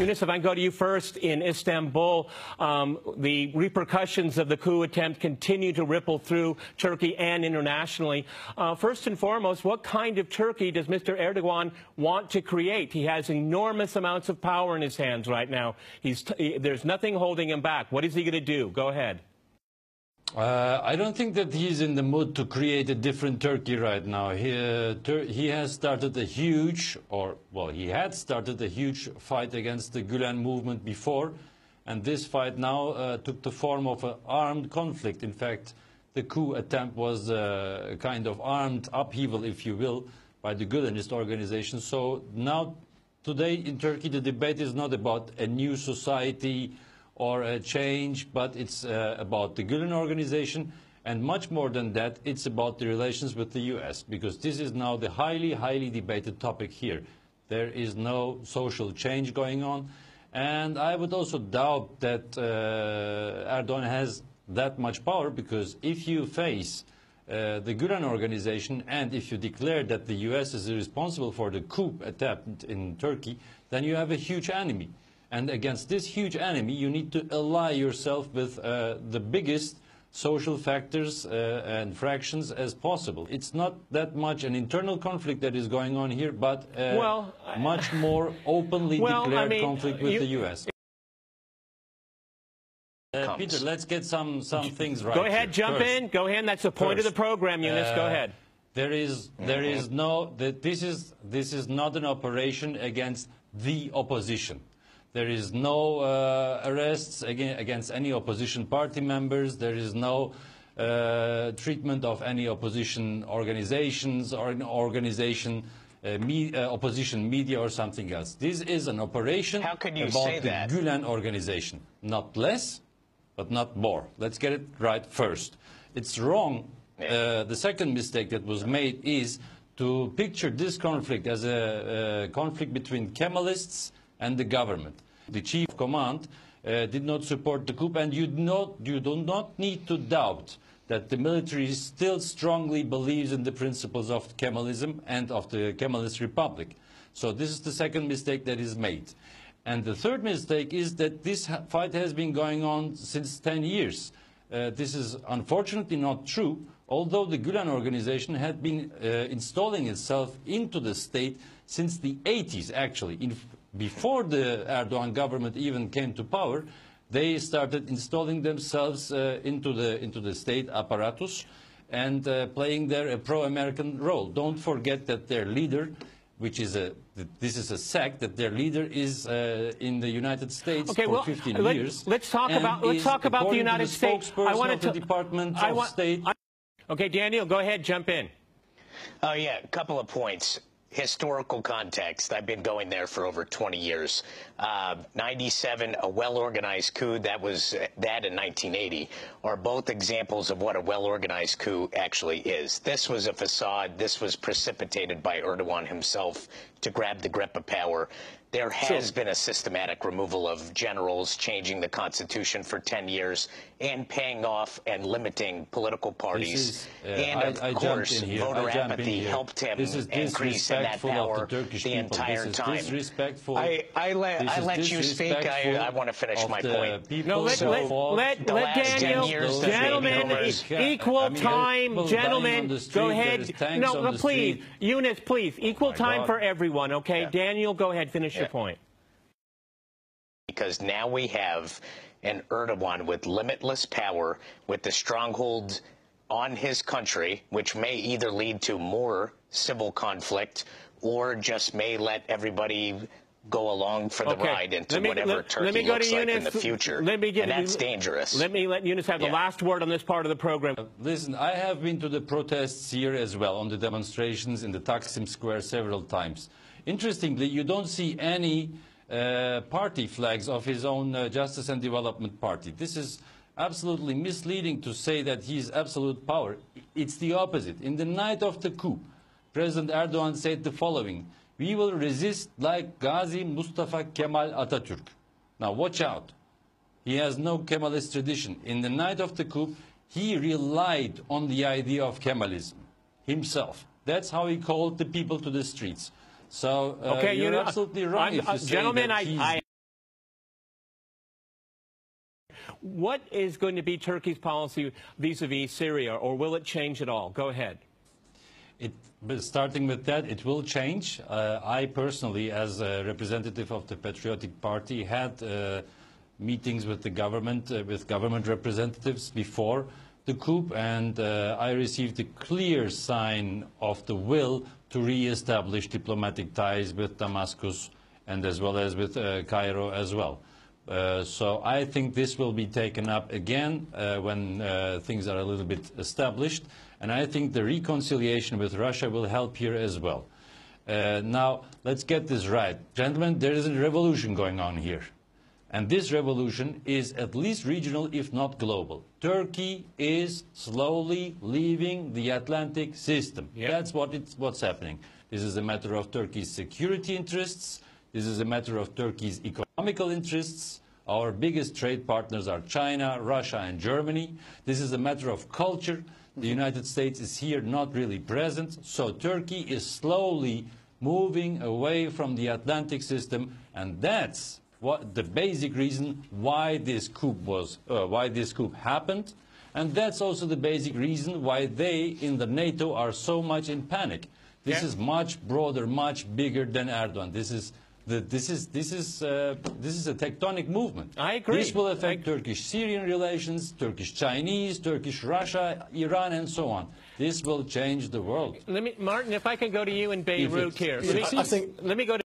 Yunus, if I can go to you first, in Istanbul, the repercussions of the coup attempt continue to ripple through Turkey and internationally. First and foremost, what kind of Turkey does Mr. Erdogan want to create? He has enormous amounts of power in his hands right now. There's nothing holding him back. What is he going to do? Go ahead. I don't think that he's in the mood to create a different Turkey right now. He has started a huge, he had started a huge fight against the Gülen movement before, and this fight now took the form of an armed conflict. In fact, the coup attempt was a kind of armed upheaval, if you will, by the Gülenist organization. So now, today in Turkey, the debate is not about a new society or a change, but it's about the Gülen organization, and much more than that, it's about the relations with the US, because this is now the highly debated topic here. There is no social change going on, and I would also doubt that Erdogan has that much power, because if you face the Gülen organization and if you declare that the US is responsible for the coup attempt in Turkey, then you have a huge enemy. And against this huge enemy, you need to ally yourself with the biggest social factors and fractions as possible. It's not that much an internal conflict that is going on here, but much more openly declared conflict with the US. Peter, let's get some things right. Go ahead, jump in. Go ahead. That's the point of the program, Yunus. Go ahead. This is not an operation against the opposition. There is no arrests against any opposition party members. There is no treatment of any opposition organizations or an organization, opposition media or something else. This is an operation about the Gülen organization. Not less, but not more. Let's get it right first. It's wrong. The second mistake that was made is to picture this conflict as a conflict between Kemalists and the government. The chief of command did not support the coup, and you do not need to doubt that the military still strongly believes in the principles of Kemalism and of the Kemalist Republic. So this is the second mistake that is made. And the third mistake is that this fight has been going on since 10 years. This is unfortunately not true, although the Gülen organization had been installing itself into the state since the 80s, actually. Before the Erdogan government even came to power, they started installing themselves into the state apparatus and playing there a pro-American role. Don't forget that their leader, this is a sect, that their leader is in the United States for 15 years. Let's talk about the United States. I want the Department of State. Okay, Daniel, go ahead, jump in. Oh yeah, a couple of points. Historical context. I've been going there for over 20 years. 97, a well-organized coup, that in 1980, are both examples of what a well-organized coup actually is. This was a facade. This was precipitated by Erdogan himself to grab the grip of power. There has been a systematic removal of generals, changing the constitution for 10 years, and paying off and limiting political parties. And of course, voter apathy helped him increase in that power the entire time. I let you speak. I want to finish my point. No, let Daniel, gentlemen, equal time, gentlemen, go ahead. No, please, Yunus, please, equal time for everyone, okay? Daniel, go ahead, finish your point. Because now we have an Erdogan with limitless power, with the stronghold on his country, which may either lead to more civil conflict or just may let everybody go along for the ride into whatever Turkey looks like in the future. And that's dangerous. Let Yunus have the last word on this part of the program. Listen, I have been to the protests here as well, on the demonstrations in the Taksim Square several times. Interestingly, you don't see any party flags of his own Justice and Development Party. This is absolutely misleading to say that he is absolute power. It's the opposite. In the night of the coup, President Erdogan said the following: "We will resist like Gazi Mustafa Kemal Atatürk." Now watch out. He has no Kemalist tradition. In the night of the coup, he relied on the idea of Kemalism himself. That's how he called the people to the streets. So you're absolutely wrong if you say that he's What is going to be Turkey's policy vis-a-vis Syria, or will it change at all? Go ahead. Starting with that, it will change. I personally, as a representative of the Patriotic Party, had meetings with the government, with government representatives before the coup, and I received a clear sign of the will to re-establish diplomatic ties with Damascus and as well as with Cairo as well. So I think this will be taken up again when things are a little bit established, and I think the reconciliation with Russia will help here as well. Now, let's get this right. Gentlemen, there is a revolution going on here. And this revolution is at least regional, if not global. Turkey is slowly leaving the Atlantic system. Yep. That's what's happening. This is a matter of Turkey's security interests. This is a matter of Turkey's economical interests. Our biggest trade partners are China, Russia, and Germany. This is a matter of culture. The United States is here not really present. So Turkey is slowly moving away from the Atlantic system, and that's the basic reason why this coup happened, and that's also the basic reason why they in the NATO are so much in panic. This is much broader, much bigger than Erdogan. This is a tectonic movement. I agree. This will affect Turkish-Syrian relations, Turkish-Chinese, Turkish-Russia, Iran, and so on. This will change the world. Martin, if I can go to you in Beirut here. I think. Let me go to